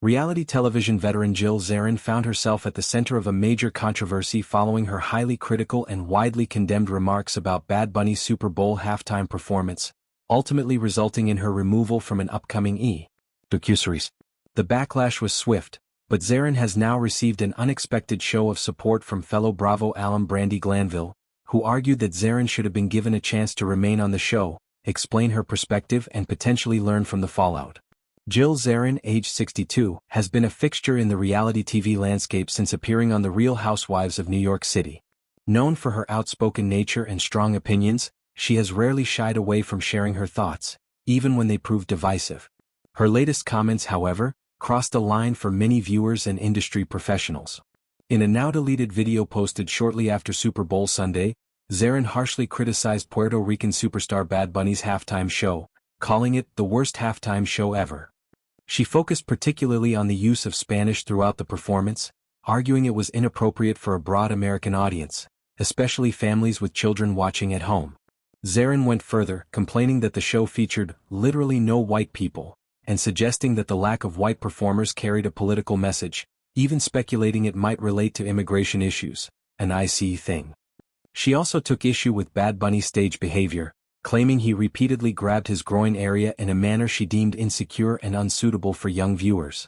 Reality television veteran Jill Zarin found herself at the center of a major controversy following her highly critical and widely condemned remarks about Bad Bunny's Super Bowl halftime performance, ultimately resulting in her removal from an upcoming docuseries. The backlash was swift, but Zarin has now received an unexpected show of support from fellow Bravo alum Brandi Glanville, who argued that Zarin should have been given a chance to remain on the show, explain her perspective and potentially learn from the fallout. Jill Zarin, age 62, has been a fixture in the reality TV landscape since appearing on The Real Housewives of New York City. Known for her outspoken nature and strong opinions, she has rarely shied away from sharing her thoughts, even when they proved divisive. Her latest comments, however, crossed a line for many viewers and industry professionals. In a now-deleted video posted shortly after Super Bowl Sunday, Zarin harshly criticized Puerto Rican superstar Bad Bunny's halftime show, calling it the worst halftime show ever. She focused particularly on the use of Spanish throughout the performance, arguing it was inappropriate for a broad American audience, especially families with children watching at home. Zarin went further, complaining that the show featured literally no white people, and suggesting that the lack of white performers carried a political message, even speculating it might relate to immigration issues, an IC thing. She also took issue with Bad Bunny's stage behavior, claiming he repeatedly grabbed his groin area in a manner she deemed insecure and unsuitable for young viewers.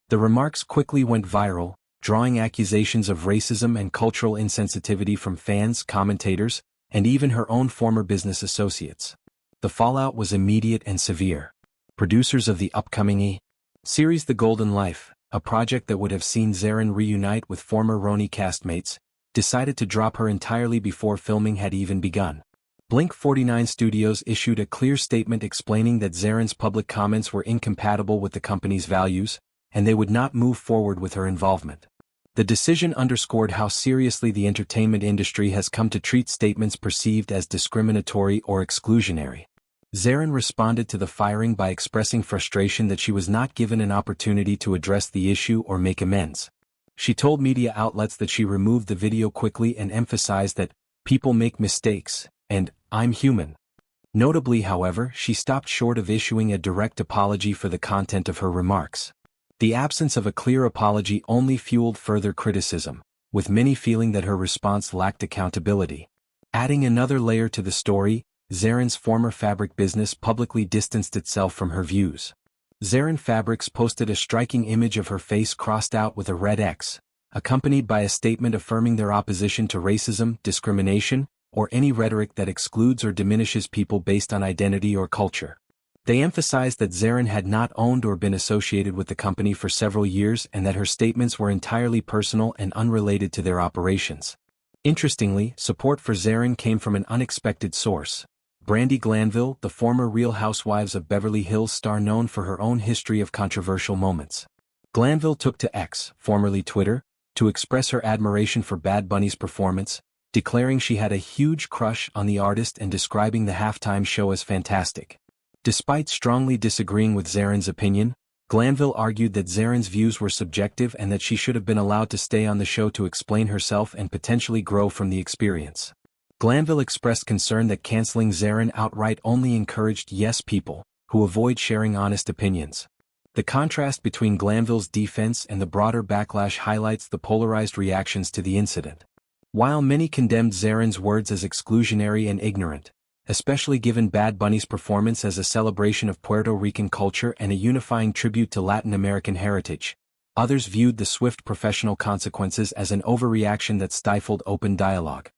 The remarks quickly went viral, drawing accusations of racism and cultural insensitivity from fans, commentators, and even her own former business associates. The fallout was immediate and severe. Producers of the upcoming series The Golden Life, a project that would have seen Zarin reunite with former Roni castmates, decided to drop her entirely before filming had even begun. Blink 49 Studios issued a clear statement explaining that Zarin's public comments were incompatible with the company's values, and they would not move forward with her involvement. The decision underscored how seriously the entertainment industry has come to treat statements perceived as discriminatory or exclusionary. Zarin responded to the firing by expressing frustration that she was not given an opportunity to address the issue or make amends. She told media outlets that she removed the video quickly and emphasized that people make mistakes, and I'm human. Notably, however, she stopped short of issuing a direct apology for the content of her remarks. The absence of a clear apology only fueled further criticism, with many feeling that her response lacked accountability. Adding another layer to the story, Zarin's former fabric business publicly distanced itself from her views. Zarin Fabrics posted a striking image of her face crossed out with a red X, accompanied by a statement affirming their opposition to racism, discrimination, or any rhetoric that excludes or diminishes people based on identity or culture. They emphasized that Zarin had not owned or been associated with the company for several years and that her statements were entirely personal and unrelated to their operations. Interestingly, support for Zarin came from an unexpected source. Brandi Glanville, the former Real Housewives of Beverly Hills star known for her own history of controversial moments. Glanville took to X, formerly Twitter, to express her admiration for Bad Bunny's performance, declaring she had a huge crush on the artist and describing the halftime show as fantastic. Despite strongly disagreeing with Zarin's opinion, Glanville argued that Zarin's views were subjective and that she should have been allowed to stay on the show to explain herself and potentially grow from the experience. Glanville expressed concern that canceling Zarin outright only encouraged yes people, who avoid sharing honest opinions. The contrast between Glanville's defense and the broader backlash highlights the polarized reactions to the incident. While many condemned Zarin's words as exclusionary and ignorant, especially given Bad Bunny's performance as a celebration of Puerto Rican culture and a unifying tribute to Latin American heritage, others viewed the swift professional consequences as an overreaction that stifled open dialogue.